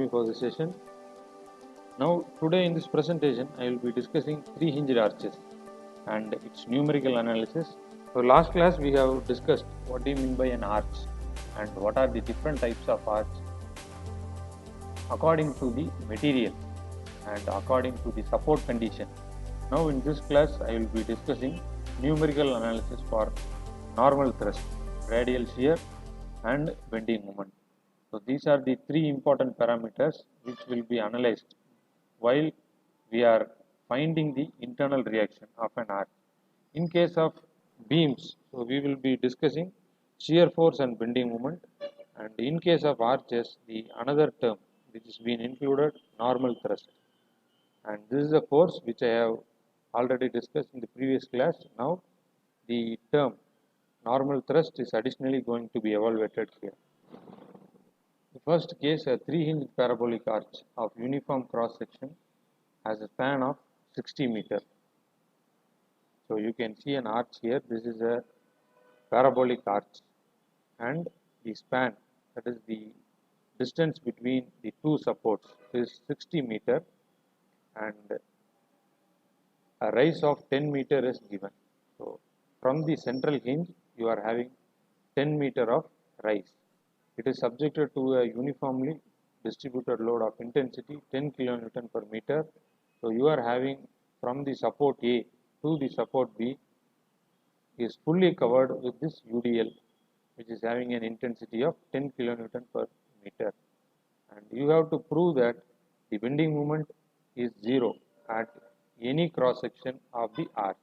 me for this session. Now today in this presentation I will be discussing three hinged arches and its numerical analysis. So last class we have discussed what do you mean by an arch and what are the different types of arch according to the material and according to the support condition. Now in this class I will be discussing numerical analysis for normal thrust, radial shear and bending moment. So these are the three important parameters which will be analyzed while we are finding the internal reaction of an arch. In case of beams, so we will be discussing shear force and bending moment, and in case of arches, the another term which is been included, normal thrust. And this is a force which I have already discussed in the previous class. Now the term normal thrust is additionally going to be evaluated here. The first case, a three-hinged parabolic arch of uniform cross section has a span of 60 meters. So you can see an arch here. This is a parabolic arch, and the span, that is the distance between the two supports, is 60 meters, and a rise of 10 meters is given. So from the central hinge you are having 10 meters of rise. It is subjected to a uniformly distributed load of intensity 10 kN per meter. So you are having from the support A to the support B is fully covered with this UDL, which is having an intensity of 10 kN per meter. And you have to prove that the bending moment is 0 at any cross section of the arch.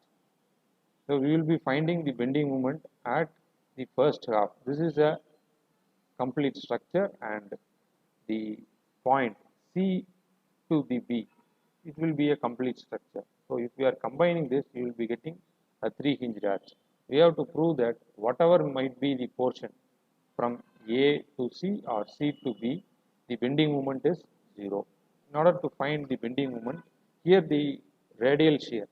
So we will be finding the bending moment at the first half. This is a complete structure, and the point C to the B, it will be a complete structure. So if we are combining this, you will be getting a three-hinged arch. We have to prove that whatever might be the portion from A to C or C to B, the bending moment is 0. In order to find the bending moment, here the radial shear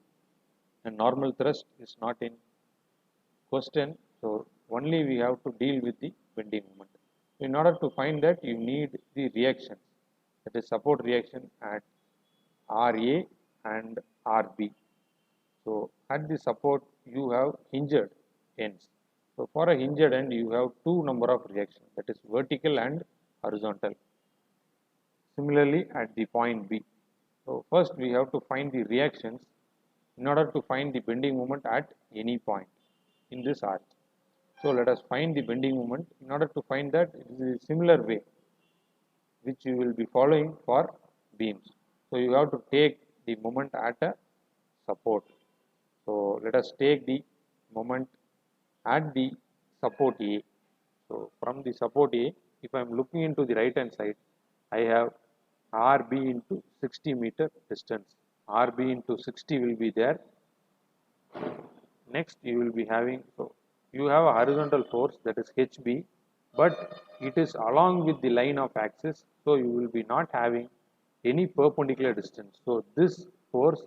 and normal thrust is not in question. So only we have to deal with the bending moment. In order to find that, you need the reaction, that is support reaction at RA and RB. So at the support you have hinged ends. So for a hinged end you have two number of reactions, that is vertical and horizontal. Similarly at the point B. So first we have to find the reactions in order to find the bending moment at any point in this arch. So let us find the bending moment. In order to find that, it is a similar way which you will be following for beams. So you have to take the moment at a support. So let us take the moment at the support A. So from the support A, if I am looking into the right hand side, I have RB into 60 meter distance. RB into 60 will be there. Next you will be having, so you have a horizontal force, that is HB, but it is along with the line of axis, so you will be not having any perpendicular distance. So this force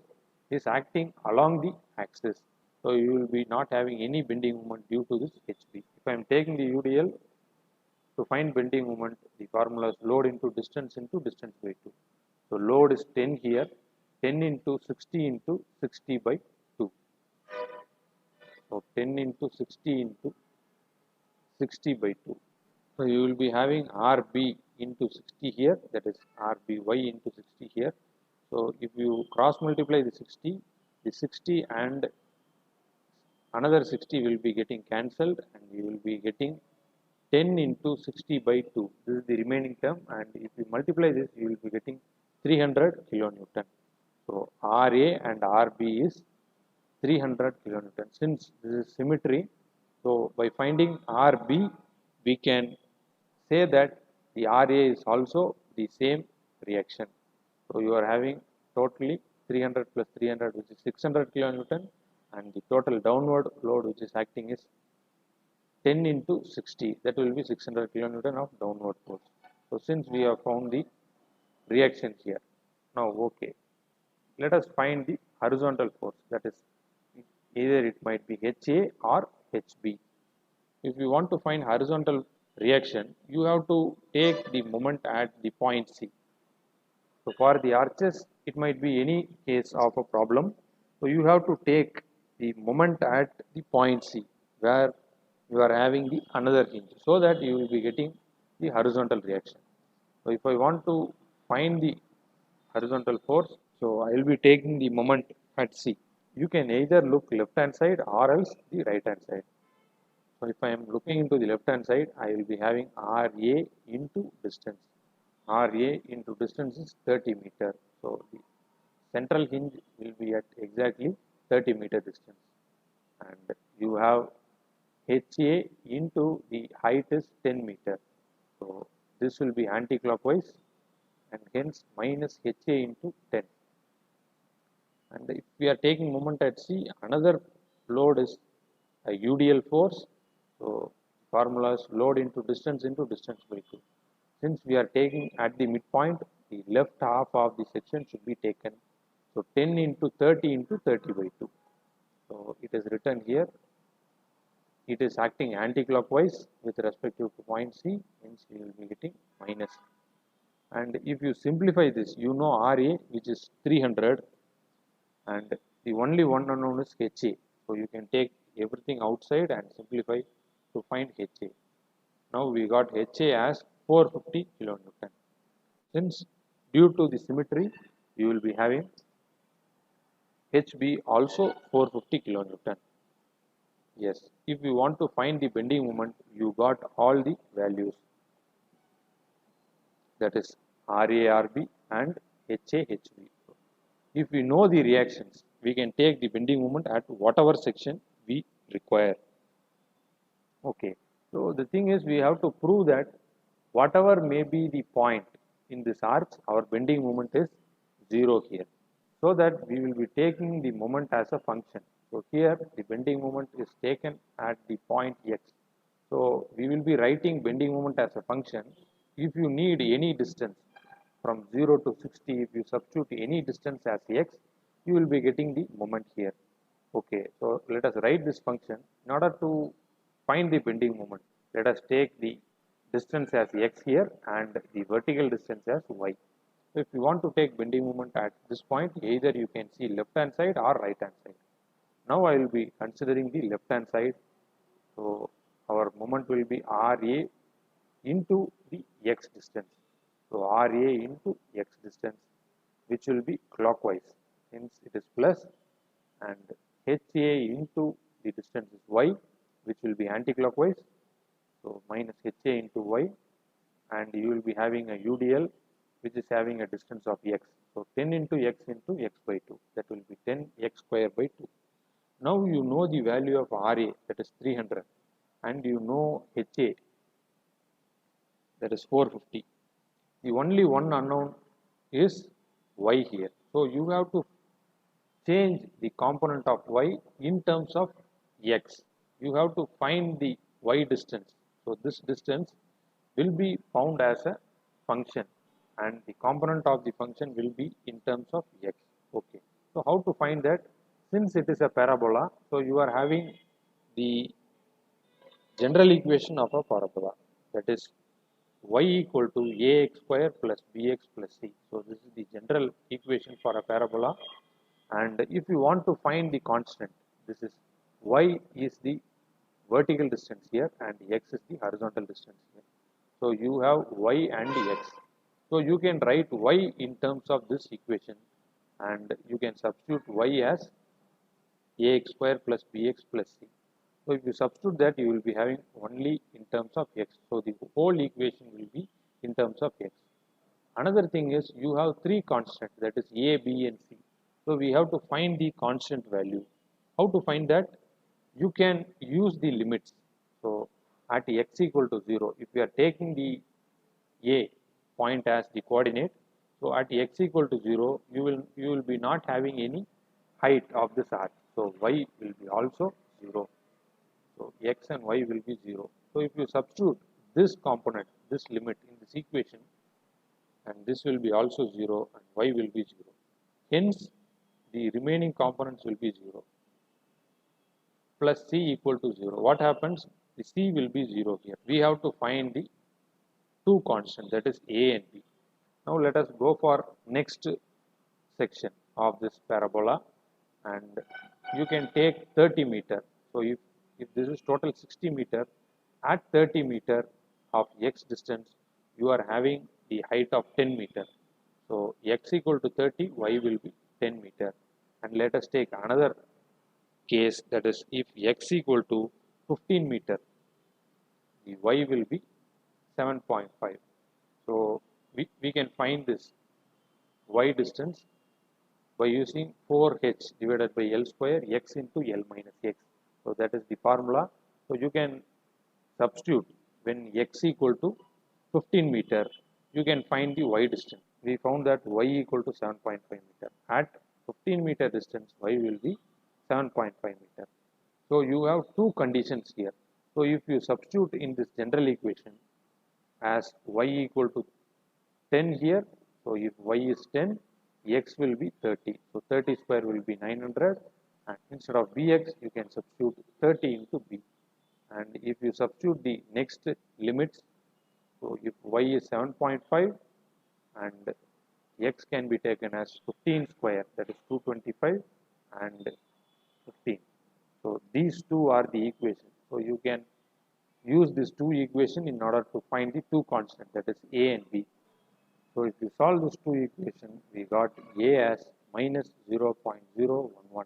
is acting along the axis, so you will be not having any bending moment due to this HB. If I am taking the UDL to find bending moment, the formula is load into distance by 2. So load is 10 here, 10 into 60 into 60 by 2. So 10 into 60 into 60 by 2. So you will be having RB into 60 here, that is RBY into 60 here. So if you cross multiply the 60 and another 60 will be getting cancelled, and you will be getting 10 into 60 by 2. This is the remaining term, and if you multiply this, you will be getting 300 kilonewton. So RA and RB is 300 kilonewton. Since this is symmetry, so by finding RB, we can say that the RA is also the same reaction. So you are having totally 300 plus 300, which is 600 kilonewton, and the total downward load which is acting is 10 into 60, that will be 600 kilonewton of downward force. So since we have found the reaction here, now okay, let us find the horizontal force, that is either it might be HA or HB. If you want to find horizontal reaction, you have to take the moment at the point C. So for the arches, it might be any case of a problem. So you have to take the moment at the point C where you are having the another hinge so that you will be getting the horizontal reaction. So if I want to find the horizontal force, so I will be taking the moment at C. You can either look left hand side or else the right hand side. So if I am looking into the left hand side, I will be having RA into distance. RA into distance is 30 meter. So the central hinge will be at exactly 30-meter distance. And you have HA into the height is 10 meter. So this will be anti-clockwise and hence minus HA into 10. And if we are taking moment at C, another load is a UDL force. So formula is load into distance by 2. Since we are taking at the midpoint, the left half of the section should be taken. So 10 into 30 into 30 by 2. So it is written here. It is acting anti-clockwise with respect to point C, hence we will be getting minus. And if you simplify this, you know RA, which is 300, and the only one unknown is HA. So you can take everything outside and simplify to find HA. Now we got HA as 450 kilonewton. Since due to the symmetry, you will be having HB also 450 kilonewton. Yes, if you want to find the bending moment, you got all the values. That is RARB and HAHB. If we know the reactions, we can take the bending moment at whatever section we require. Okay, so the thing is we have to prove that whatever may be the point in this arch, our bending moment is 0 here. So that we will be taking the moment as a function. So here the bending moment is taken at the point x. So we will be writing bending moment as a function. If you need any distance from 0 to 60, if you substitute any distance as x, you will be getting the moment here. Okay, so let us write this function. In order to find the bending moment, let us take the distance as x here and the vertical distance as y. So if you want to take bending moment at this point, either you can see left hand side or right hand side. Now I will be considering the left hand side. So our moment will be RA into the x distance. So RA into x distance, which will be clockwise. Hence it is plus, and HA into the distance is y, which will be anti-clockwise. So minus HA into y, and you will be having a UDL, which is having a distance of x. So 10 into x by 2. That will be 10x square by 2. Now you know the value of RA, that is 300, and you know HA, that is 450. The only one unknown is y here. So you have to change the component of y in terms of x. You have to find the y distance. So this distance will be found as a function, and the component of the function will be in terms of x. Okay. So how to find that? Since it is a parabola, so you are having the general equation of a parabola, that is y equal to ax square plus bx plus c. So this is the general equation for a parabola. And if you want to find the constant, this is y is the vertical distance here and x is the horizontal distance here. So you have y and x. So you can write y in terms of this equation, and you can substitute y as ax square plus bx plus c. So if you substitute that, you will be having only in terms of x. So the whole equation will be in terms of x. Another thing is you have three constants, that is a, b and c. So we have to find the constant value. How to find that? You can use the limits. So at x equal to 0, if we are taking the a point as the coordinate, so at x equal to 0, you will be not having any height of this arc. So y will be also 0. So x and y will be 0. So if you substitute this component, this limit in this equation, and this will be also 0 and y will be 0. Hence, the remaining components will be 0. Plus c equal to 0. What happens? The c will be 0 here. We have to find the two constants, that is a and b. Now let us go for next section of this parabola, and you can take 30 meter. So if this is total 60 meter, at 30 meter of x distance, you are having the height of 10 meter. So x equal to 30, y will be 10 meter. And let us take another case, that is if x equal to 15 meter, the y will be 7.5. So we can find this y distance by using 4h divided by L square x into L minus x. So that is the formula. So you can substitute when x equal to 15 meter, you can find the y distance. We found that y equal to 7.5 meter. At 15 meter distance, y will be 7.5 meter. So you have two conditions here. So if you substitute in this general equation as y equal to 10 here, so if y is 10, x will be 30. So 30 square will be 900, and instead of bx, you can substitute 30 into b. And if you substitute the next limits, so if y is 7.5 and x can be taken as 15 square, that is 225 and 15. So these two are the equations. So you can use these two equations in order to find the two constants, that is a and b. So if you solve these two equations, we got a as minus 0.011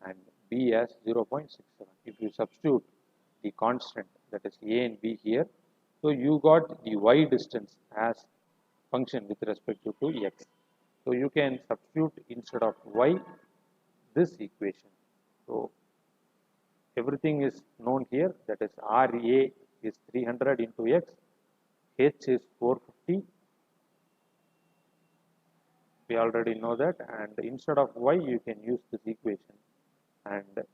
and b as 0.67. If you substitute the constant, that is a and b here, so you got the y distance as function with respect to x. So you can substitute instead of y this equation. So everything is known here, that is Ra is 300 into x, h is 450. We already know that, and instead of y you can use this equation, and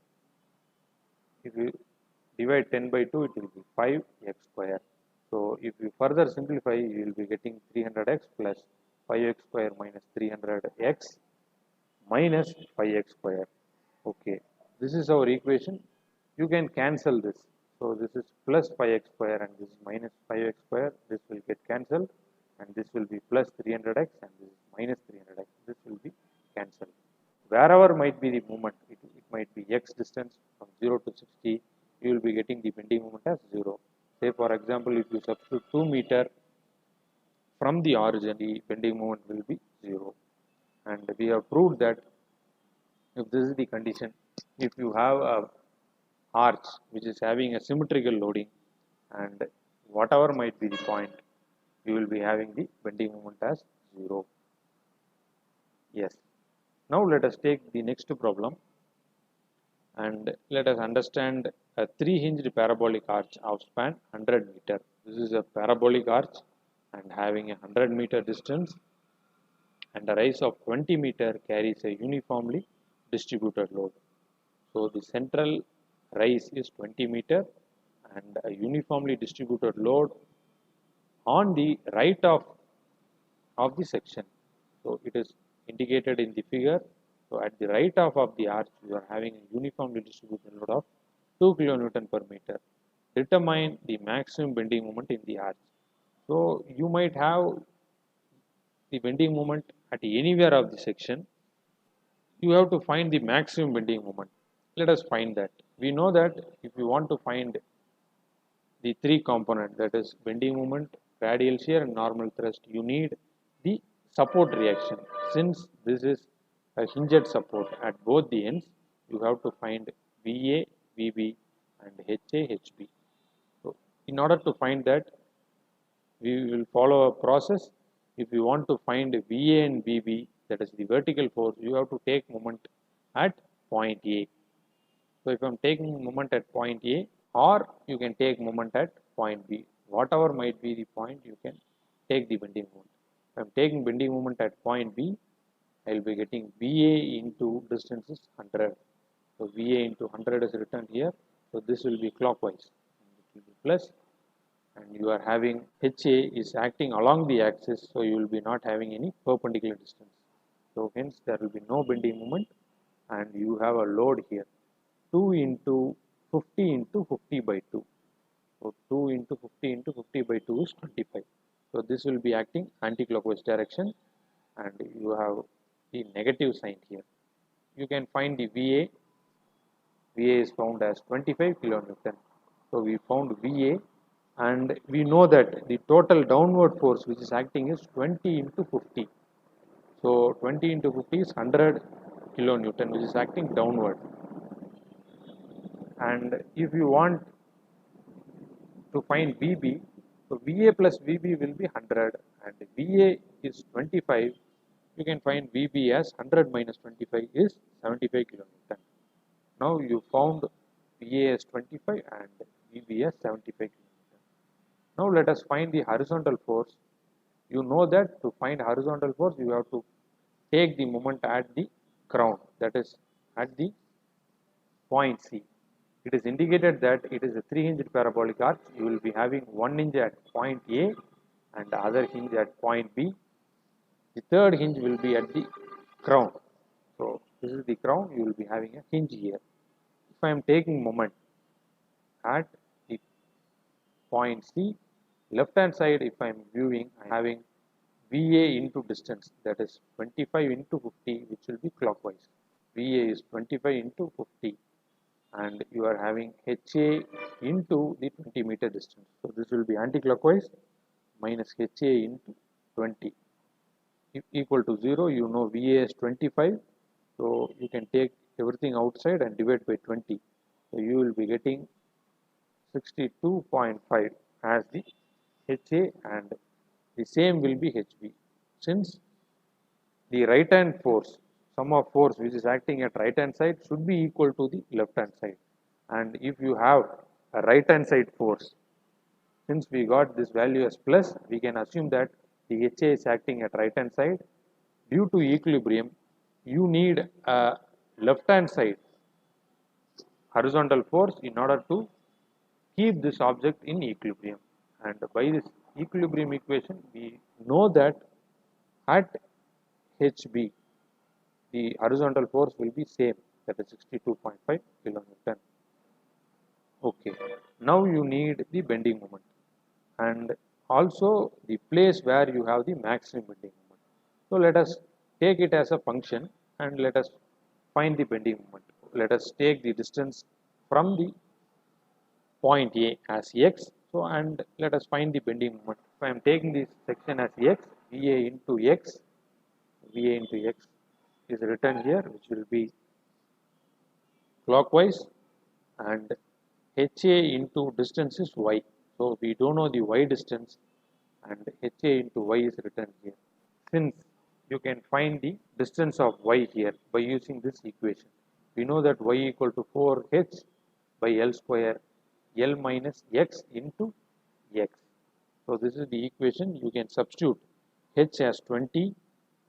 if you divide 10 by 2 it will be 5x square. So if you further simplify, you will be getting 300x plus 5x square minus 300x minus 5x square. Okay, this is our equation. You can cancel this. So this is plus 5x square and this is minus 5x square. This will get cancelled, and this will be plus 300x and this is minus 300x. This will be cancelled. Wherever might be the moment, it might be x distance from 0 to 60, you will be getting the bending moment as 0. Say for example, if you substitute 2 meter from the origin, the bending moment will be 0. And we have proved that if this is the condition, if you have a arch which is having a symmetrical loading, and whatever might be the point, you will be having the bending moment as 0. Yes. Now let us take the next problem, and let us understand a 3-hinged parabolic arch of span 100 meter. This is a parabolic arch and having a 100 meter distance, and a rise of 20 meter carries a uniformly distributed load. So the central rise is 20 meter and a uniformly distributed load on the right of the section. So it is indicated in the figure. So at the right of the arch, you are having a uniformly distributed load of 2 kN per meter. Determine the maximum bending moment in the arch. So you might have the bending moment at anywhere of the section. You have to find the maximum bending moment. Let us find that. We know that if you want to find the three component, that is bending moment, radial shear and normal thrust, you need the support reaction. Since this is a hinged support at both the ends, you have to find VA, VB and HA, HB. So in order to find that, we will follow a process. If you want to find VA and VB, that is the vertical force, you have to take moment at point A. So if I am taking moment at point A, or you can take moment at point B, whatever might be the point, you can take the bending moment. If I am taking bending moment at point B, I will be getting VA into distance is 100. So VA into 100 is written here. So this will be clockwise. It will be plus, and you are having HA is acting along the axis, so you will be not having any perpendicular distance. So hence there will be no bending moment, and you have a load here 2 into 50 into 50 by 2. So 2 into 50 into 50 by 2 is 25. So this will be acting anti-clockwise direction, and you have the negative sign here. You can find the VA. VA is found as 25 kilonewton. So we found VA, and we know that the total downward force which is acting is 20 into 50. So 20 into 50 is 100 kilonewton which is acting downward. And if you want to find VB, so VA plus VB will be 100 and VA is 25. You can find VB as 100 minus 25 is 75 kilonewton. Now you found VA as 25 and VB as 75 kilonewton. Now let us find the horizontal force. You know that to find horizontal force you have to take the moment at the ground, that is at the point C. It is indicated that it is a 3-hinged parabolic arch. You will be having one hinge at point A and the other hinge at point B. The third hinge will be at the crown. So this is the crown. You will be having a hinge here. If I am taking moment at the point C, left hand side, if I am viewing, I am having VA into distance, that is 25 into 50, which will be clockwise. VA is 25 into 50. And you are having HA into the 20 meter distance. So this will be anti-clockwise minus HA into 20. If equal to 0, you know VA is 25. So you can take everything outside and divide by 20. So you will be getting 62.5 as the HA, and the same will be HB. Since the right hand force, sum of force which is acting at right hand side should be equal to the left hand side, and if you have a right hand side force, since we got this value as plus, we can assume that the HA is acting at right hand side. Due to equilibrium, you need a left hand side horizontal force in order to keep this object in equilibrium, and by this equilibrium equation we know that at HB the horizontal force will be same, that is 62.5 kilonewton. Okay, now you need the bending moment and also the place where you have the maximum bending moment. So let us take it as a function and let us find the bending moment. Let us take the distance from the point A as x. So and let us find the bending moment. If I am taking this section as x, VA into x is written here, which will be clockwise, and HA into distance is y. So we don't know the y distance, and HA into y is written here. Since you can find the distance of y here by using this equation, we know that y equal to 4h by L square, L minus x into x. So this is the equation. You can substitute h as 20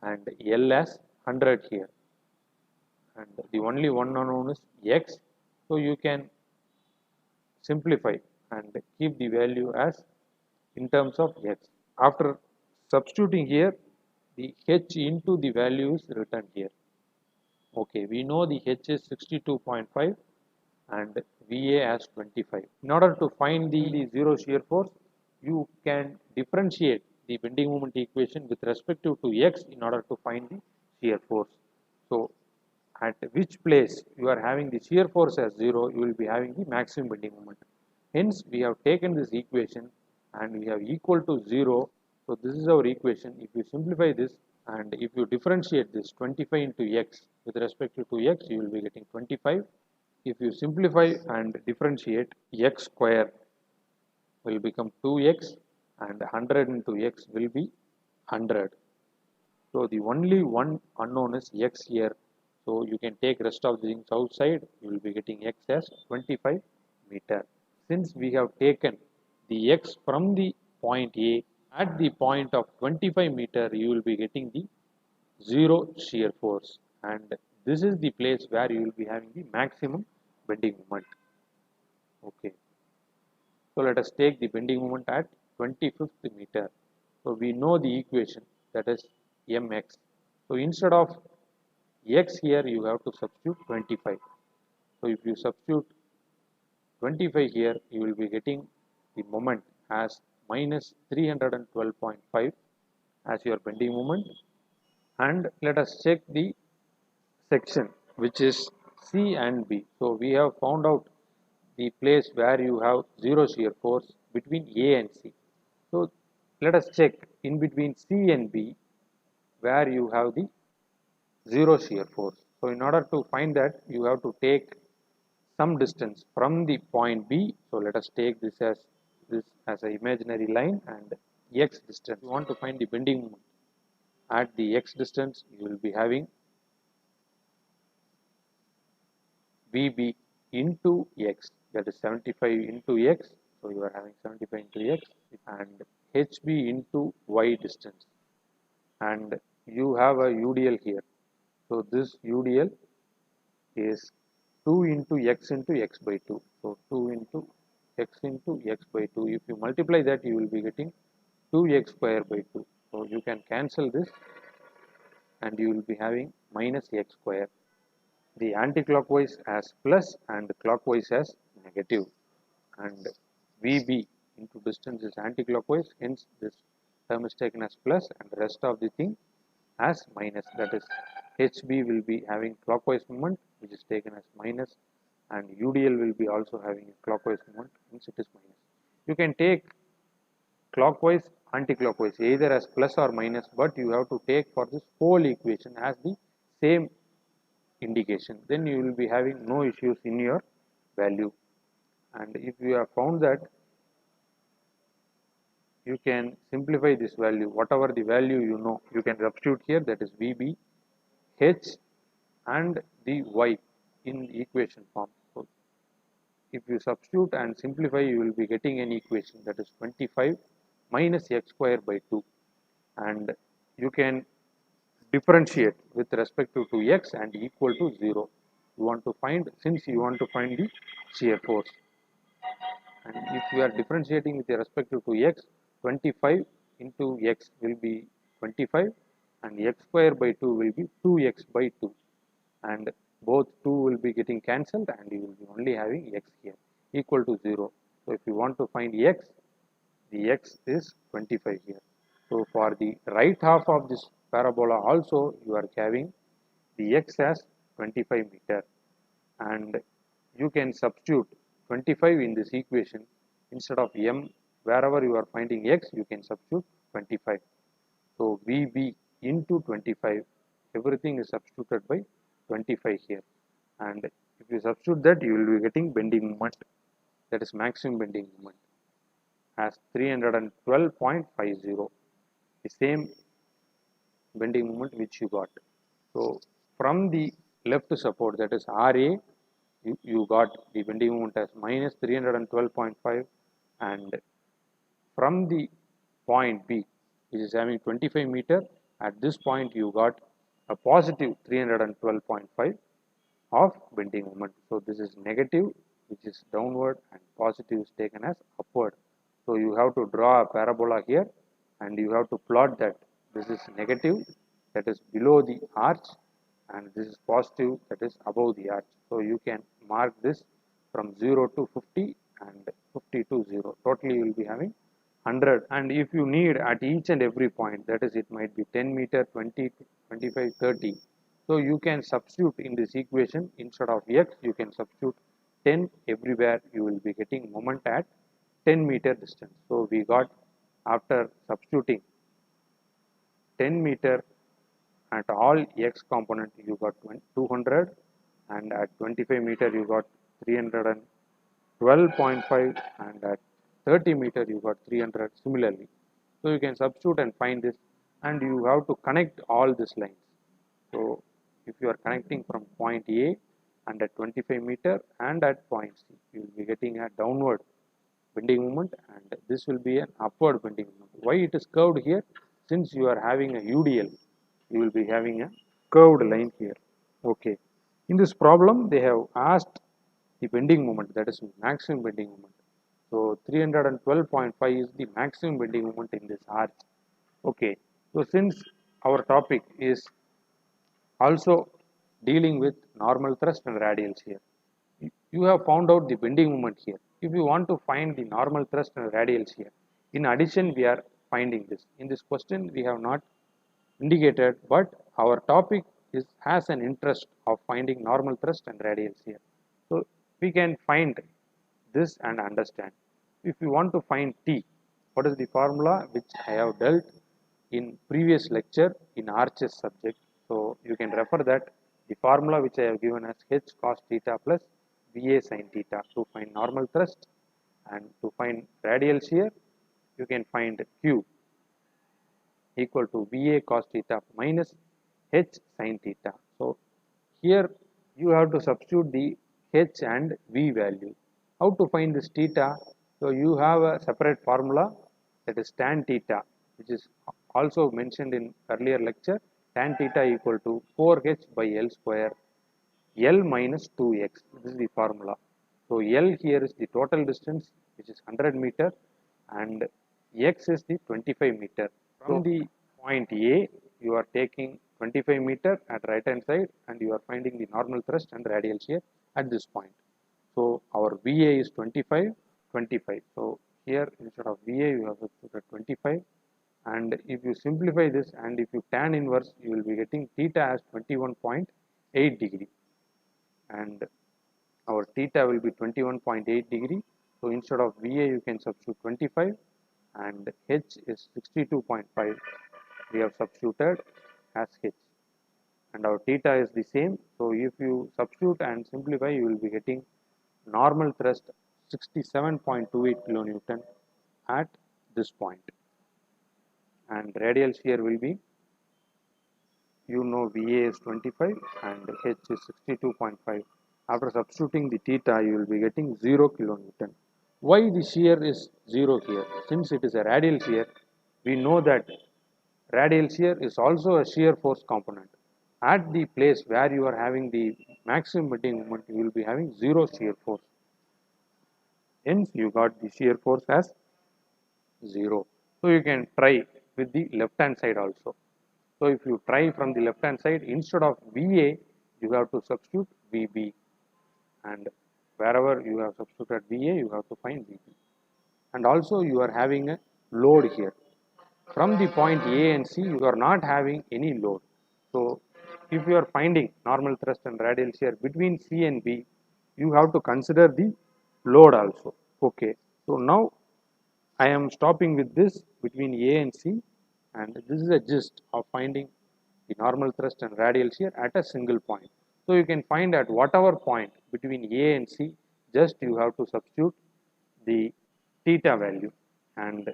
and L as 100 here, and the only one unknown is x. So you can simplify and keep the value as in terms of x. After substituting here, the h into the value is written here. Okay, we know the h is 62.5 and VA as 25. In order to find the zero shear force, you can differentiate the bending moment equation with respect to x in order to find the shear force. So at which place you are having the shear force as 0, you will be having the maximum bending moment. Hence we have taken this equation and we have equal to 0. So this is our equation. If you simplify this and if you differentiate this 25 into x with respect to x, you will be getting 25. If you simplify and differentiate, x square will become 2x and 100 into x will be 100. So the only one unknown is x here. So you can take rest of the things outside, you will be getting x as 25 meter. Since we have taken the x from the point A, at the point of 25 meter, you will be getting the zero shear force, and this is the place where you will be having the maximum bending moment. Okay, so let us take the bending moment at 25th meter. So we know the equation, that is mx. So instead of x here, you have to substitute 25. So if you substitute 25 here, you will be getting the moment as minus 312.5 as your bending moment. And let us check the section which is C and B. So we have found out the place where you have zero shear force between A and C. So let us check in between C and B where you have the zero shear force. So in order to find that, you have to take some distance from the point B. So let us take this as an imaginary line and x distance. You want to find the bending moment. At the x distance, you will be having VB into x, that is 75 into x. So you are having 75 into x, and HB into y distance, and you have a UDL here. So this UDL is 2 into x by 2. So 2 into x by 2. If you multiply that, you will be getting 2x square by 2. So you can cancel this and you will be having minus x square. The anti-clockwise as plus and clockwise as negative. And VB into distance is anti-clockwise, hence this term is taken as plus and the rest of the thing as minus, that is HB will be having clockwise moment which is taken as minus, and UDL will be also having a clockwise moment, hence it is minus. You can take clockwise, anti-clockwise either as plus or minus, but you have to take for this whole equation as the same indication, then you will be having no issues in your value. And if you have found that, you can simplify this value, whatever the value you know, you can substitute here, that is VB, H and the Y in equation form. So if you substitute and simplify, you will be getting an equation that is 25 minus x square by 2, and you can differentiate with respect to x and equal to 0. You want to find, since you want to find the shear force, and if you are differentiating with respect to x, 25 into x will be 25 and x square by 2 will be 2x by 2, and both 2 will be getting cancelled and you will be only having x here equal to 0. So if you want to find x, the x is 25 here. So for the right half of this parabola also, you are having the x as 25 meter, and you can substitute 25 in this equation. Instead of m, wherever you are finding x, you can substitute 25. So VB into 25, everything is substituted by 25 here, and if you substitute that, you will be getting bending moment, that is maximum bending moment, as 312.50, the same bending moment which you got. So from the left support, that is RA, you got the bending moment as minus 312.5, and from the point B, which is having 25 meter, at this point you got a positive 312.5 of bending moment. So this is negative, which is downward, and positive is taken as upward. So you have to draw a parabola here and you have to plot that this is negative, that is below the arch, and this is positive, that is above the arch. So you can mark this from 0 to 50 and 50 to 0. Totally you will be having 100, and if you need at each and every point, that is it might be 10 meter, 20, 25, 30. So you can substitute in this equation, instead of x, you can substitute 10 everywhere, you will be getting moment at 10 meter distance. So we got, after substituting 10 meter at all x component, you got 200, and at 25 meter you got 312.5, and at 30 meter you got 300 similarly. So you can substitute and find this, and you have to connect all these lines. So if you are connecting from point A and at 25 meter and at point C, you will be getting a downward bending moment, and this will be an upward bending moment. Why it is curved here? Since you are having a UDL, you will be having a curved line here. Okay. In this problem, they have asked the bending moment, that is maximum bending moment. So 312.5 is the maximum bending moment in this arch. Okay. So since our topic is also dealing with normal thrust and radial shear, you have found out the bending moment here. If you want to find the normal thrust and radial shear, In addition, we are finding this. In this question, we have not indicated, but our topic has an interest of finding normal thrust and radial shear. So we can find this and understand. If you want to find T, what is the formula which I have dealt in previous lecture in Arches subject. So you can refer that the formula which I have given as H cos theta plus VA sin theta to find normal thrust, and to find radial shear you can find Q equal to VA cos theta minus H sin theta. So here you have to substitute the H and V value. How to find this theta? So you have a separate formula, that is tan theta, which is also mentioned in earlier lecture. Tan theta equal to 4H by L square, L minus 2x. This is the formula. So L here is the total distance, which is 100 meter, and x is the 25 meter. From the point A, you are taking 25 meter at right hand side, and you are finding the normal thrust and radial shear at this point. So our VA is 25, 25. So here instead of VA, you have to put 25. And if you simplify this and if you tan inverse, you will be getting theta as 21.8 degree. And our theta will be 21.8 degree. So instead of VA, you can substitute 25, and H is 62.5. We have substituted as H, and our theta is the same. So if you substitute and simplify, you will be getting normal thrust 67.28 kilonewton at this point, and radial shear will be, VA is 25 and H is 62.5. After substituting the theta, you will be getting 0 kilonewton. Why the shear is 0 here? Since it is a radial shear, we know that radial shear is also a shear force component. At the place where you are having the maximum bending moment, you will be having 0 shear force. Hence, you got the shear force as 0. So you can try with the left hand side also. So if you try from the left hand side, instead of VA, you have to substitute VB, and wherever you have substituted VA, you have to find VB. And also you are having a load here. From the point A and C, you are not having any load. So if you are finding normal thrust and radial shear between C and B, you have to consider the load also. Okay. So now I am stopping with this between A and C, and this is a gist of finding the normal thrust and radial shear at a single point. So you can find at whatever point between A and C, just you have to substitute the theta value, and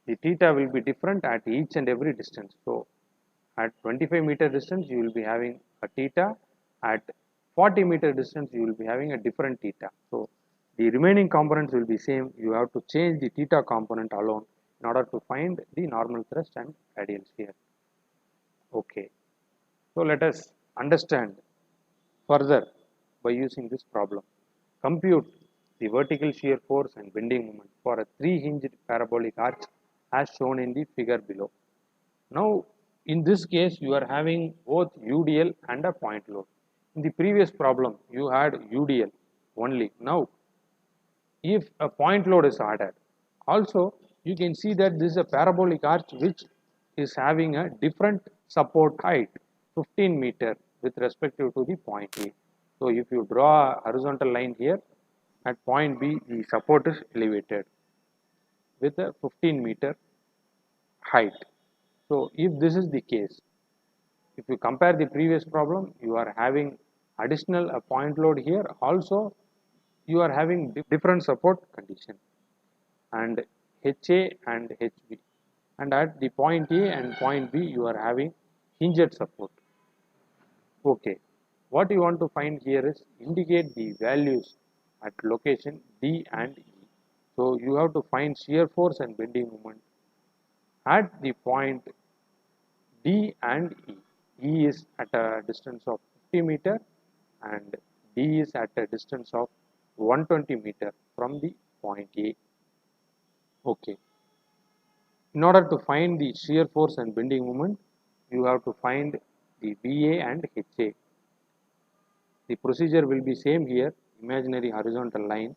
the theta will be different at each and every distance. So at 25 meter distance, you will be having a theta. At 40 meter distance, you will be having a different theta. So the remaining components will be same. You have to change the theta component alone in order to find the normal thrust and radial shear. Okay. So let us understand further by using this problem. Compute the vertical shear force and bending moment for a 3-hinged parabolic arch as shown in the figure below. Now, in this case, you are having both UDL and a point load. In the previous problem, you had UDL only. Now, if a point load is added, also you can see that this is a parabolic arch which is having a different support height, 15 meter with respect to the point A. So if you draw a horizontal line here, at point B, the support is elevated with a 15 meter height. So if this is the case, if you compare the previous problem, you are having additional point load here. Also, you are having different support condition, and HA and HB, and at the point A and point B, you are having hinged support. Okay, what you want to find here is indicate the values at location D and E. So you have to find shear force and bending moment at the point D and E. E is at a distance of 50 meter and D is at a distance of 120 meter from the point A. Okay. In order to find the shear force and bending moment, you have to find the VA and HA. The procedure will be same here, imaginary horizontal line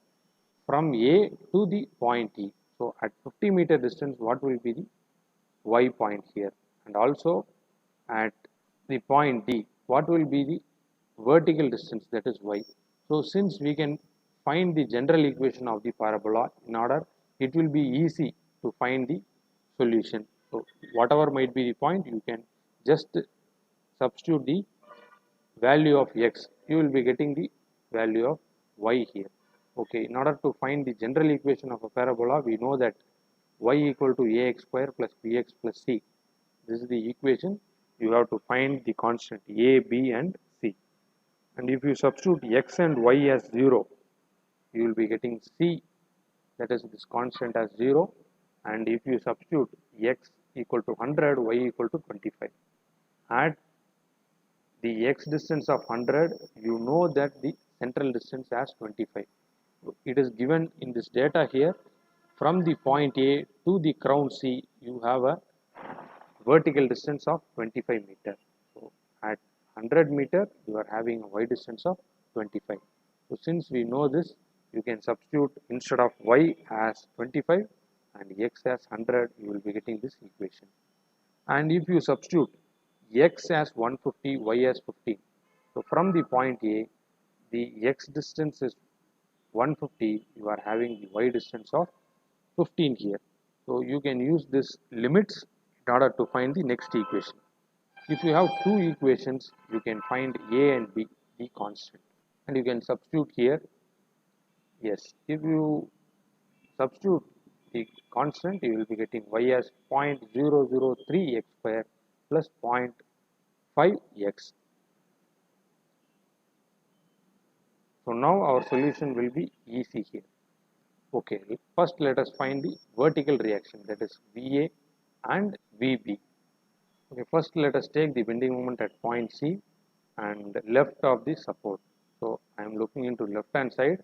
from A to the point E. So at 50 meter distance, what will be the y point here? And also at the point D, what will be the vertical distance, that is y. So since we can find the general equation of the parabola, in order it will be easy to find the solution. So whatever might be the point, you can just substitute the value of x, you will be getting the value of y here. Okay, in order to find the general equation of a parabola, we know that y equal to ax square plus bx plus c. This is the equation. You have to find the constant a, b and c. And if you substitute x and y as 0, you will be getting c, that is this constant, as 0. And if you substitute x equal to 100, y equal to 25. At the x distance of 100, you know that the central distance as 25. It is given in this data here. From the point A to the crown C, you have a vertical distance of 25 meter. So at 100 meter, you are having a y distance of 25. So since we know this, you can substitute instead of y as 25 and x as 100, you will be getting this equation. And if you substitute x as 150, y as 15, so from the point A, the x distance is 150, you are having the y distance of 15 here. So you can use this limits in order to find the next equation. If you have two equations, you can find a and b, the constant, and you can substitute here. Yes, if you substitute the constant, you will be getting y as 0.003 x square plus 0.5 x. So now our solution will be easy here. Okay, first let us find the vertical reaction, that is VA and VB. Okay, first let us take the bending moment at point C and left of the support. So I am looking into left hand side.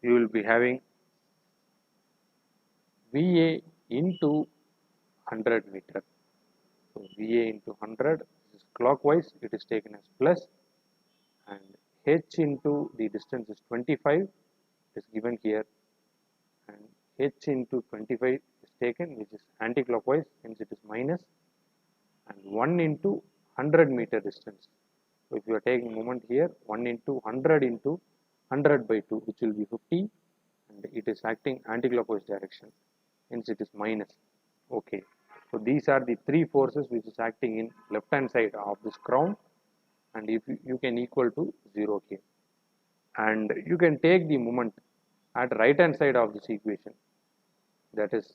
You will be having VA into 100 meter. So VA into 100, this is clockwise, it is taken as plus, and H into the distance is 25, it is given here, and H into 25 is taken, which is anti-clockwise, hence it is minus, and 1 into 100 meter distance. So if you are taking moment here, 1 into 100 into 100 by 2, which will be 50, and it is acting anti-clockwise direction, hence it is minus. Okay, so these are the three forces which is acting in left hand side of this crown, and if you can equal to 0 here. And you can take the moment at right hand side of this equation, that is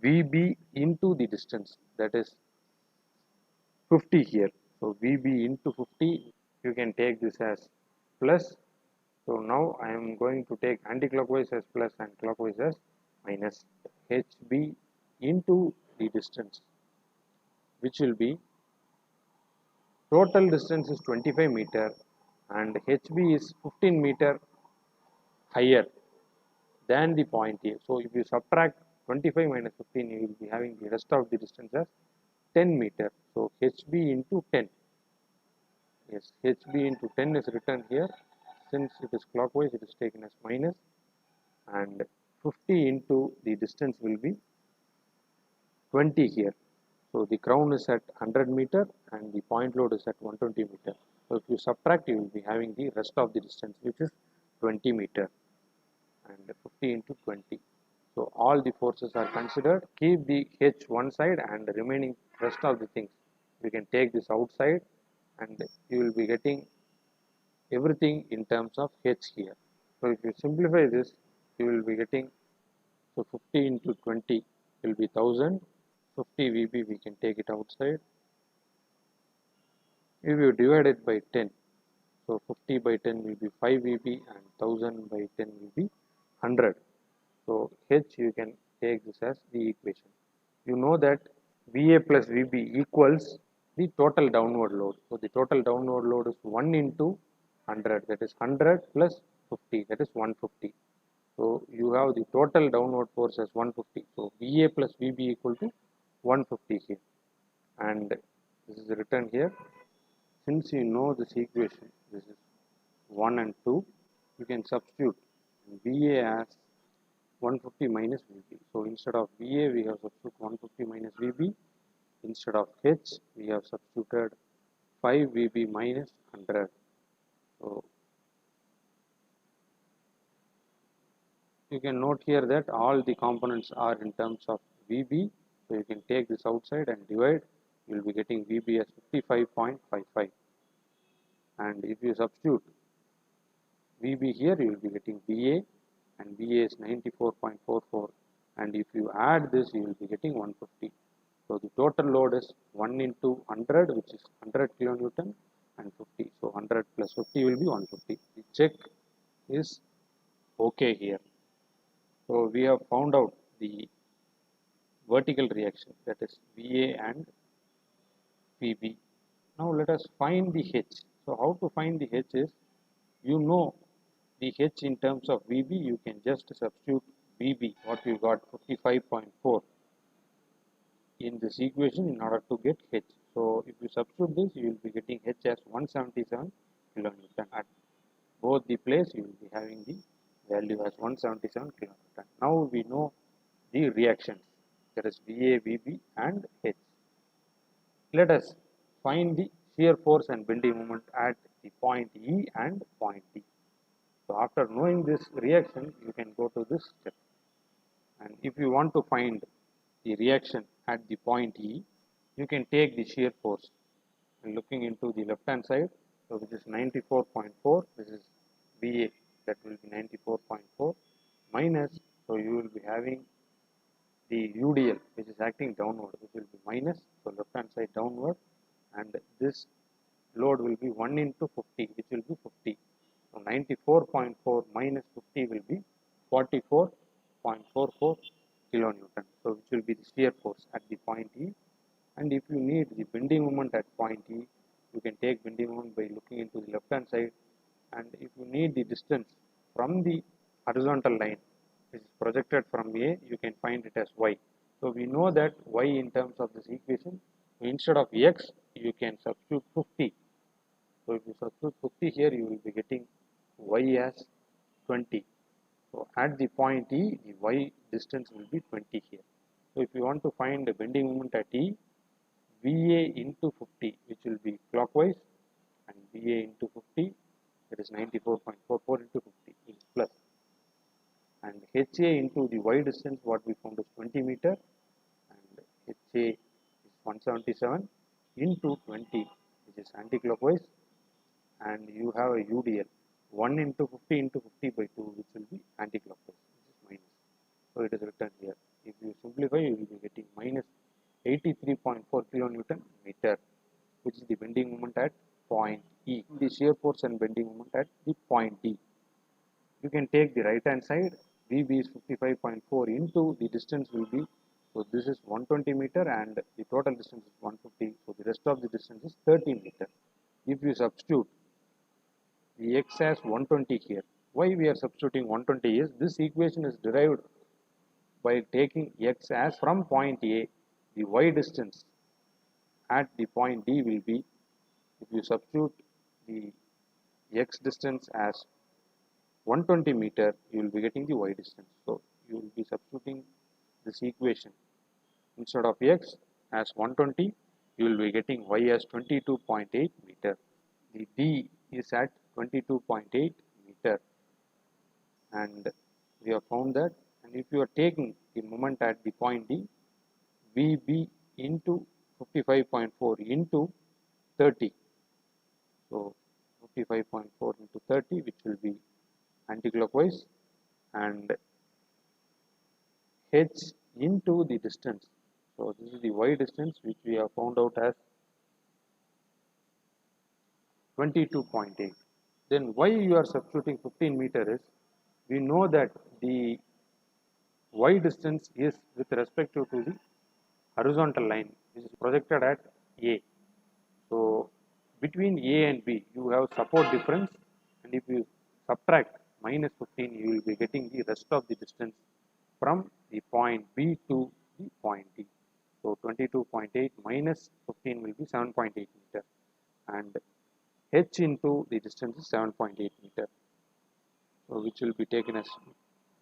VB into the distance, that is 50 here. So VB into 50, you can take this as plus. So now I am going to take anti-clockwise as plus and clockwise as minus. HB into the distance, which will be, total distance is 25 meter and HB is 15 meter higher than the point A. So if you subtract 25 minus 15, you will be having the rest of the distance as 10 meter. So HB into 10. Yes, HB into 10 is written here. Since it is clockwise, it is taken as minus, and 50 into the distance will be 20 here. So the crown is at 100 meter and the point load is at 120 meter. So if you subtract, you will be having the rest of the distance, which is 20 meter, and 50 into 20. So all the forces are considered. Keep the H one side and the remaining rest of the things, you can take this outside, and you will be getting everything in terms of H here. So if you simplify this, you will be getting, so 50 into 20 will be 1000, 50 VB we can take it outside. If you divide it by 10, so 50 by 10 will be 5 VB and 1000 by 10 will be 100. So H you can take this as the equation. You know that VA plus VB equals the total downward load. So the total downward load is 1 into 100, that is 100 plus 50, that is 150. So you have the total downward force as 150. So VA plus VB equal to 150 here, and this is written here. Since you know this equation, this is 1 and 2, you can substitute VA as 150 minus VB. So instead of VA we have substituted 150 minus VB. Instead of H we have substituted 5 VB minus 100. So you can note here that all the components are in terms of VB. So you can take this outside and divide. You will be getting VB as 55.55. And if you substitute VB here, you will be getting VA, and VA is 94.44. And if you add this, you will be getting 150. So the total load is 1 into 100, which is 100 kilonewton, and 50. So 100 plus 50 will be 150. The check is okay here. So we have found out the vertical reaction, that is VA and VB. Now let us find the H. So how to find the H is, you know the H in terms of VB, you can just substitute VB, what you got 55.4 in this equation in order to get H. So if you substitute this, you will be getting H as 177 kilonewton. At both the place, you will be having the value as 177 kilonewton. Now we know the reactions, that is VA, VB and H. Let us find the shear force and bending moment at the point E and point D. So after knowing this reaction, you can go to this step. And if you want to find the reaction at the point E, you can take the shear force. And looking into the left hand side, so which is 94.4, this is VA, that will be 94.4 minus, so you will be having the UDL, which is acting downward, which will be minus, so left hand side downward, and this load will be 1 into 50, which will be 50. So 94.4 minus 50 will be 44.44 kilonewton. So which will be the shear force at the point E. And if you need the bending moment at point E, you can take bending moment by looking into the left hand side. And if you need the distance from the horizontal line, which is projected from A, you can find it as Y. So we know that Y in terms of this equation, instead of X, you can substitute 50. So if you substitute 50 here, you will be getting Y as 20. So at the point E, the Y distance will be 20 here. So if you want to find the bending moment at E, VA into 50, which will be clockwise, and VA into 50, that is 94.44 into 50 is plus. And HA into the Y distance, what we found is 20 meter, and HA is 177 into 20, which is anti-clockwise, and you have a UDL 1 into 50 into 50 by 2, which will be anti-clockwise, which is minus. So it is written here. If you simplify, you will be getting minus 83.4 kilonewton meter, which is the bending moment at point E. The shear force and bending moment at the point D. You can take the right hand side. VB is 55.4 into the distance will be, so this is 120 meter and the total distance is 150. So the rest of the distance is 30 meter. If you substitute the X as 120 here, why we are substituting 120 is this equation is derived by taking X as from point A, the Y distance at the point D will be, if you substitute the X distance as 120 meter, you will be getting the Y distance. So you will be substituting this equation. Instead of X as 120, you will be getting Y as 22.8 meter. The D is at 22.8 meter, and we have found that. And if you are taking the moment at the point D, VB into 55.4 into 30, so 55.4 into 30, which will be anti-clockwise, and H into the distance. So this is the Y distance, which we have found out as 22.8. Then why you are substituting 15 meter is, we know that the Y distance is with respect to the horizontal line, which is projected at A. So between A and B, you have support difference, and if you subtract minus 15, you will be getting the rest of the distance from the point B to the point D. So 22.8 minus 15 will be 7.8 meter, and H into the distance is 7.8 meter, so which will be taken as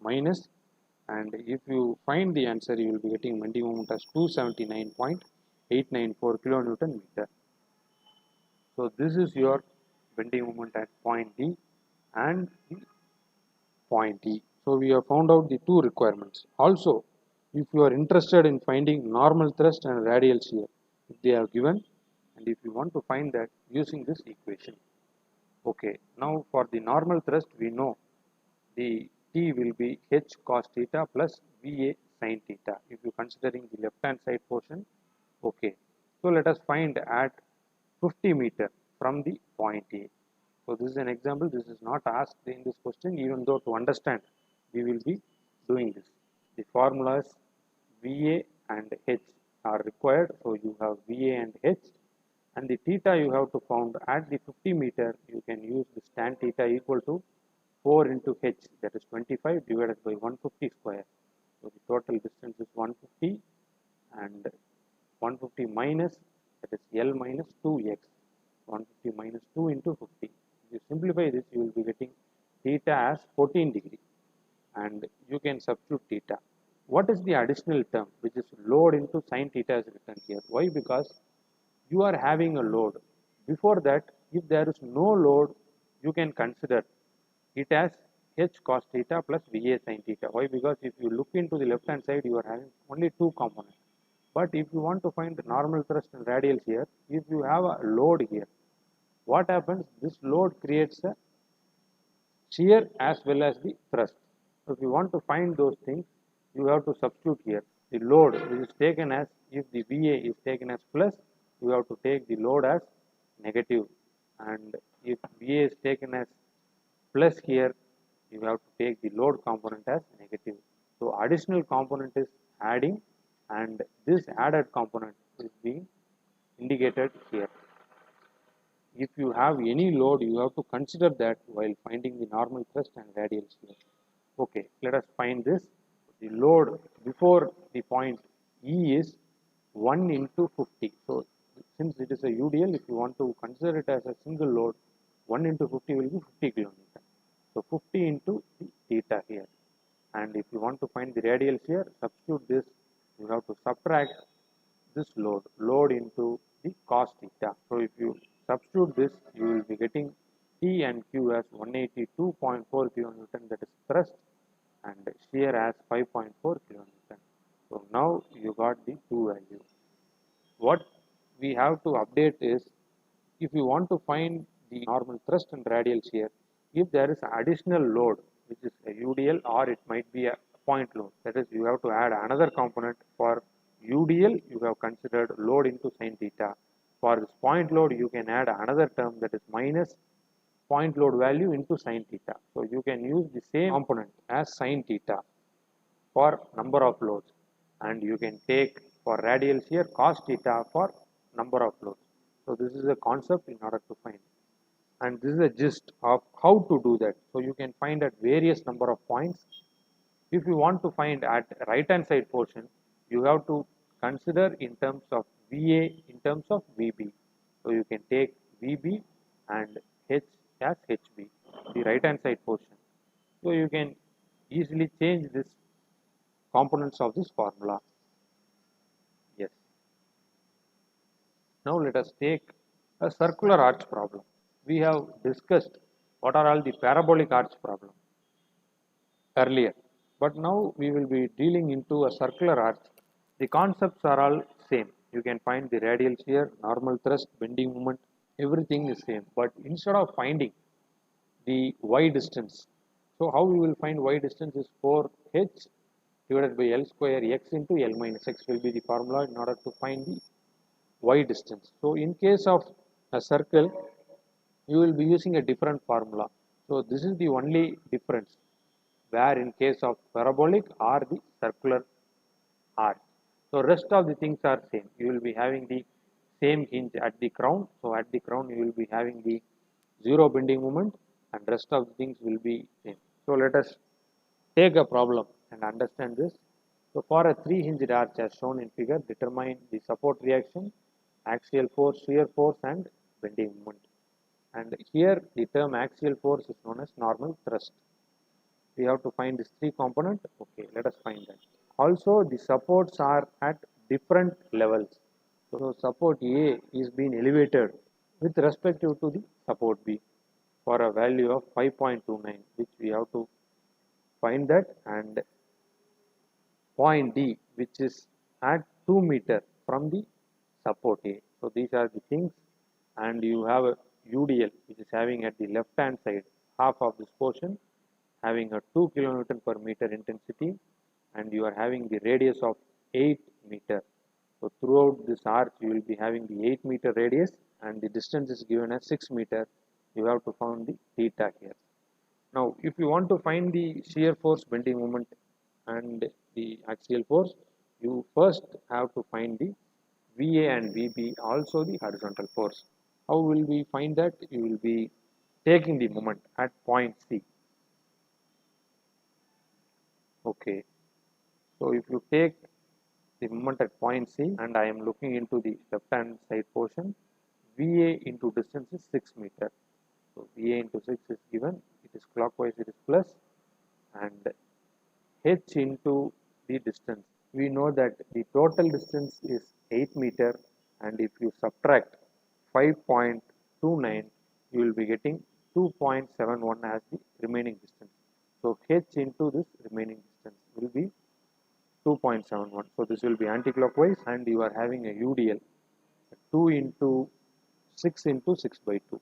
minus and if you find the answer, you will be getting bending moment as 279.894 kilonewton meter. So this is your bending moment at point D and the point E. So we have found out the two requirements. Also, if you are interested in finding normal thrust and radial shear, if they are given, and if you want to find that using this equation. Okay, now for the normal thrust, we know the T will be H cos theta plus VA sin theta. If you considering the left hand side portion, okay. So let us find at 50 meter from the point A. So this is an example. This is not asked in this question, even though to understand, we will be doing this. The formulas VA and H are required. So you have VA and H, and the theta you have to found at the 50 meter. You can use this tan theta equal to 4 into H, that is 25 divided by 150 square. So the total distance is 150, and 150 minus, that is L minus 2x. 150 minus 2 into 50. If you simplify this, you will be getting theta as 14 degree, and you can substitute theta. What is the additional term, which is load into sin theta is written here? Why? Because you are having a load. Before that, if there is no load, you can consider it as H cos theta plus VA sin theta. Why? Because if you look into the left hand side, you are having only two components. But if you want to find the normal thrust and radial shear, if you have a load here, what happens? This load creates a shear as well as the thrust. So if you want to find those things, you have to substitute here. The load which is taken as, if the VA is taken as plus, you have to take the load as negative, and if VA is taken as plus here, you have to take the load component as negative. So additional component is adding, and this added component is being indicated here. If you have any load, you have to consider that while finding the normal thrust and radial shear. Okay, let us find this. The load before the point E is 1 into 50. So since it is a UDL, if you want to consider it as a single load, 1 into 50 will be 50 kilonewton. So 50 into the theta here. And if you want to find the radial shear, substitute this. You have to subtract this load into the cos theta. So if you substitute this, you will be getting T and Q as 182.4 kilonewton, that is thrust, and shear as 5.4 kilonewton. So now you got the two values. What we have to update is, if you want to find the normal thrust and radial shear, if there is additional load, which is a UDL, or it might be a point load, that is, you have to add another component. For UDL, you have considered load into sin theta. For this point load, you can add another term, that is minus point load value into sin theta. So you can use the same component as sin theta for number of loads, and you can take for radial shear cos theta for number of loads. So this is a concept in order to find, and this is a gist of how to do that. So you can find at various number of points. If you want to find at right hand side portion, you have to consider in terms of VA, in terms of VB. So you can take VB and H as HB, the right hand side portion. So you can easily change this components of this formula. Yes. Now let us take a circular arch problem. We have discussed what are all the parabolic arch problem earlier, but now we will be dealing into a circular arch. The concepts are all same. You can find the radial shear, normal thrust, bending moment, everything is same. But instead of finding the y distance, so how we will find y distance is 4h divided by L square x into L minus x will be the formula in order to find the y distance. So in case of a circle, you will be using a different formula. So this is the only difference, where in case of parabolic or the circular arch. So rest of the things are same. You will be having the same hinge at the crown. So at the crown you will be having the zero bending moment, and rest of the things will be same. So let us take a problem and understand this. So for a three hinged arch as shown in figure, determine the support reaction, axial force, shear force, and bending moment. And here the term axial force is known as normal thrust. We have to find this 3 component. Okay, let us find that. Also, the supports are at different levels. So support A is being elevated with respect to the support B for a value of 5.29, which we have to find that, and point D, which is at 2 meter from the support A. So these are the things, and you have a UDL which is having at the left hand side half of this portion having a 2 kilonewton per meter intensity, and you are having the radius of 8 meter. So throughout this arch you will be having the 8 meter radius, and the distance is given as 6 meter. You have to find the theta here. Now, if you want to find the shear force, bending moment, and the axial force, you first have to find the VA and VB, also the horizontal force. How will we find that? You will be taking the moment at point C. Okay. So, if you take the moment at point C, and I am looking into the left hand side portion, VA into distance is 6 meter. So, VA into 6 is given, it is clockwise, it is plus, and h into the distance. We know that the total distance is 8 meter, and if you subtract 5.29, you will be getting 2.71 as the remaining distance. So h into this remaining distance will be 2.71. So this will be anti-clockwise, and you are having a UDL 2 into 6 into 6 by 2.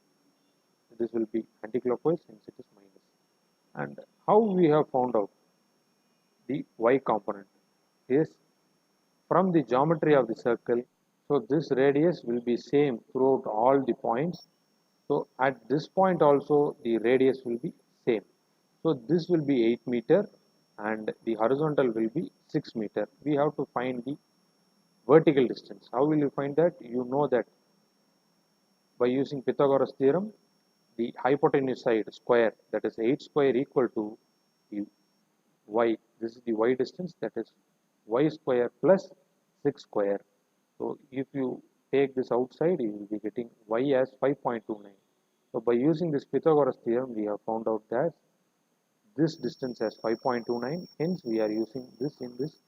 This will be anti-clockwise since it is minus. And how we have found out the y component is from the geometry of the circle. So this radius will be same throughout all the points. So at this point also the radius will be same. So this will be 8 meter and the horizontal will be 6 meter. We have to find the vertical distance. How will you find that? You know that by using Pythagoras theorem, the hypotenuse side square, that is 8 square, equal to the y. This is the y distance, that is y square plus 6 square. So if you take this outside, you will be getting y as 5.29. So by using this Pythagoras theorem, we have found out that this distance as 5.29. Hence we are using this in this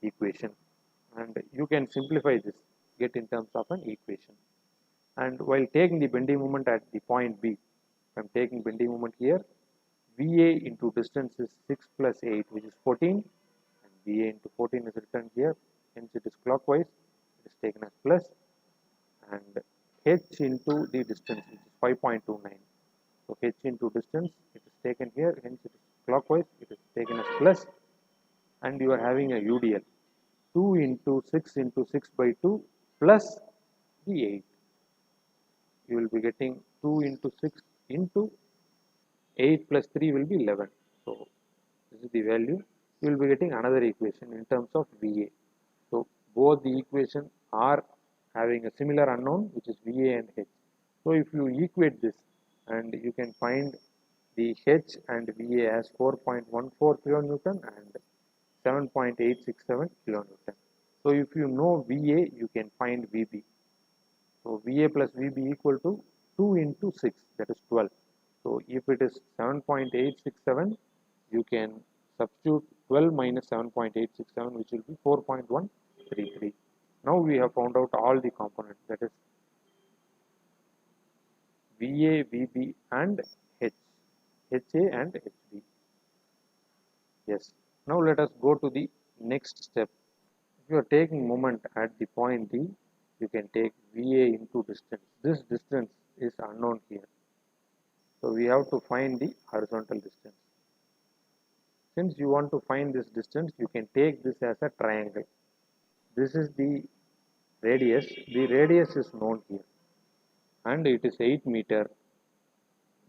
equation, and you can simplify this, get in terms of an equation. And while taking the bending moment at the point B, I am taking bending moment here. VA into distance is 6 plus 8, which is 14, and VA into 14 is written here, hence it is clockwise, it is taken as plus, and h into the distance, which is 5.29. So h into distance, it is taken here, hence it is clockwise, it is taken as plus, and you are having a UDL 2 into 6 into 6 by 2 plus the 8. You will be getting 2 into 6 into 8 plus 3 will be 11. So this is the value. You will be getting another equation in terms of VA. So both the equations are having a similar unknown, which is VA and H. So if you equate this, and you can find the H and VA as 4.14 kilonewton and 7.867 kilonewton. So if you know VA, you can find VB. So VA plus VB equal to 2 into 6, that is 12. So if it is 7.867, you can substitute 12 minus 7.867, which will be 4.133. Now we have found out all the components, that is VA, VB and H, HA and HB. Yes. Now let us go to the next step. If you are taking moment at the point D, you can take VA into distance. This distance is unknown here. So we have to find the horizontal distance. Since you want to find this distance, you can take this as a triangle. This is the radius. The radius is known here, and it is 8 meter.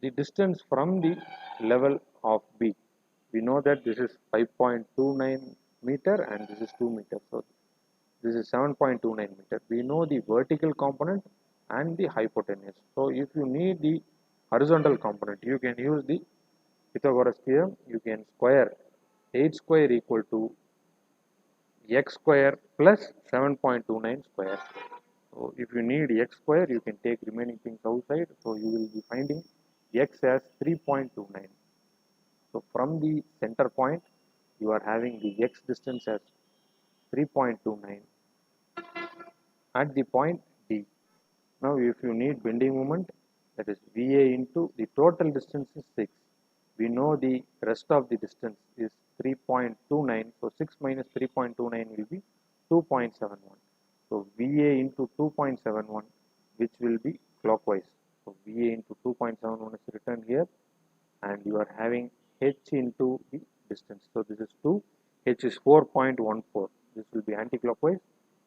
The distance from the level of B, we know that this is 5.29 meter and this is 2 meter. So this is 7.29 meter. We know the vertical component and the hypotenuse. So if you need the horizontal component, you can use the Pythagoras theorem. You can square 8 square equal to x square plus 7.29 square. So if you need x square, you can take remaining things outside. So you will be finding x as 3.29. So from the center point, you are having the x distance as 3.29 at the point D. Now if you need bending moment, that is VA into the total distance is 6. We know the rest of the distance is 3.29. So 6 minus 3.29 will be 2.71. So VA into 2.71, which will be clockwise. So VA into 2.71 is written here, and you are having H into the distance. So this is 2, H is 4.14. This will be anti-clockwise,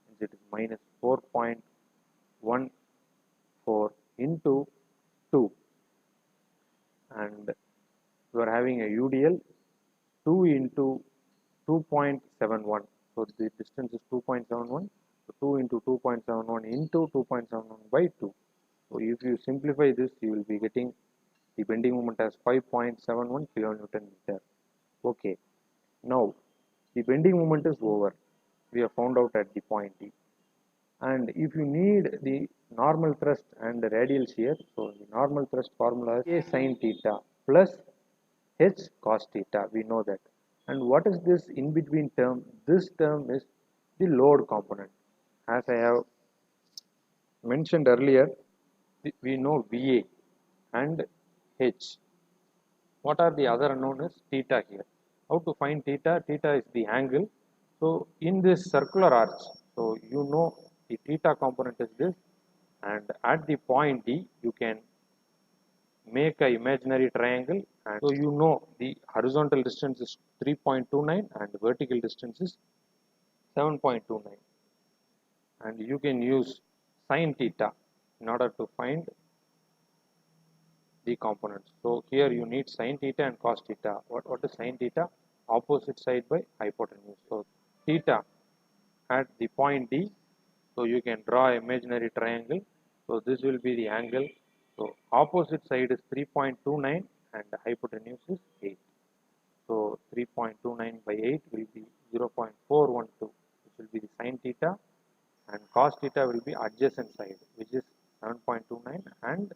and it is minus 4.14 into 2, and you are having a UDL 2 into 2.71. So the distance is 2.71. So 2 into 2.71 into 2.71 by 2. So if you simplify this, you will be getting the bending moment as 5.71 kilonewton meter. Okay. Now the bending moment is over. We have found out at the point D. And if you need the normal thrust and the radial shear, so the normal thrust formula is A sin theta plus H cos theta. We know that. And what is this in between term? This term is the load component. As I have mentioned earlier, we know VA and H. What are the other unknown is theta here. How to find theta? Theta is the angle. So in this circular arch, so you know the theta component is this, and at the point D you can make an imaginary triangle, and so you know the horizontal distance is 3.29 and vertical distance is 7.29, and you can use sin theta in order to find the components. So here you need sin theta and cos theta. What is sin theta? Opposite side by hypotenuse. So theta at the point D, so you can draw imaginary triangle. So this will be the angle. So opposite side is 3.29 and the hypotenuse is 8. So 3.29 by 8 will be 0.412, which will be the sin theta, and cos theta will be adjacent side, which is 7.29, and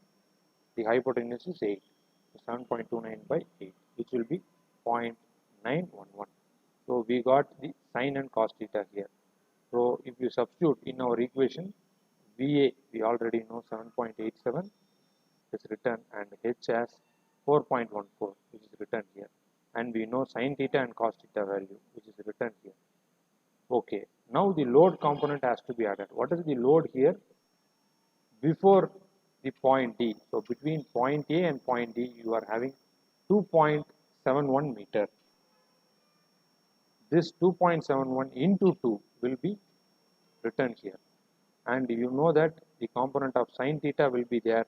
the hypotenuse is 8. So 7.29 by 8, which will be 0.911. So we got the sin and cos theta here. So if you substitute in our equation, VA we already know 7.87 is written, and H as 4.14, which is written here, and we know sin theta and cos theta value, which is written here. Okay, now the load component has to be added. What is the load here? Before the point D, so between point A and point D, you are having 2.71 meter. This 2.71 into 2 will be written here, and you know that the component of sin theta will be there,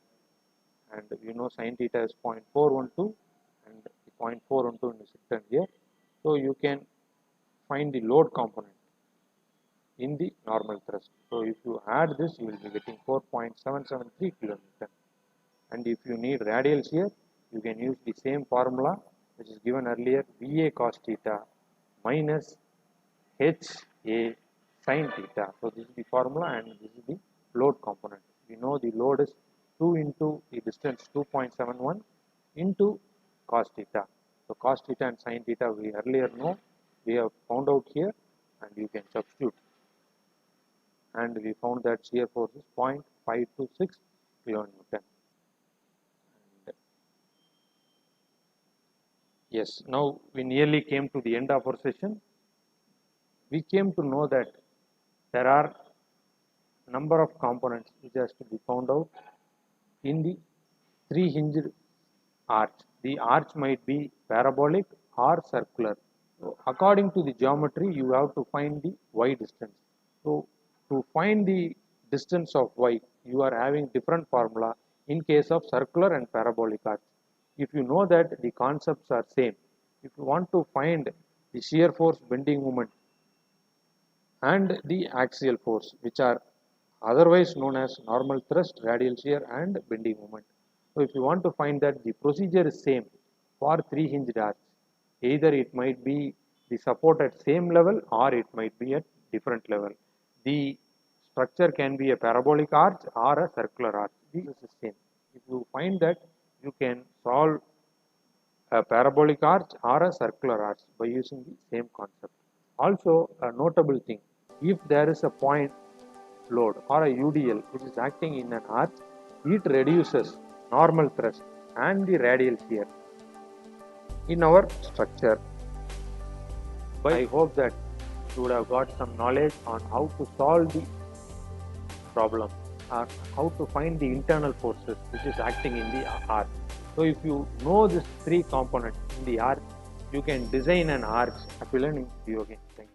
and you know sin theta is 0.412 and the 0.412 is written here. So you can find the load component in the normal thrust. So if you add this, you will be getting 4.773 kilonewton. And if you need radial shear, you can use the same formula which is given earlier, VA cos theta minus HA sin theta. So this is the formula, and this is the load component. We know the load is 2 into the distance 2.71 into cos theta. So cos theta and sin theta we earlier know, we have found out here, and you can substitute. And we found that shear force is 0.526 kilonewton. Yes, now we nearly came to the end of our session. We came to know that there are number of components which has to be found out in the 3-hinged arch. The arch might be parabolic or circular. So according to the geometry, you have to find the y distance. So to find the distance of y, you are having different formula in case of circular and parabolic arch. If you know that the concepts are same, if you want to find the shear force, bending moment, and the axial force, which are otherwise known as normal thrust, radial shear, and bending moment. So if you want to find that, the procedure is same for 3-hinged arch. Either it might be the support at same level or it might be at different level. The structure can be a parabolic arch or a circular arch. This is the same. If you find that, you can solve a parabolic arch or a circular arch by using the same concept. Also, a notable thing, if there is a point load or a UDL which is acting in an arch, it reduces normal thrust and the radial shear in our structure. I hope that you would have got some knowledge on how to solve the problem or how to find the internal forces which is acting in the arch. So if you know these three components in the arch, you can design an arch. Happy learning. See you again. Thank you.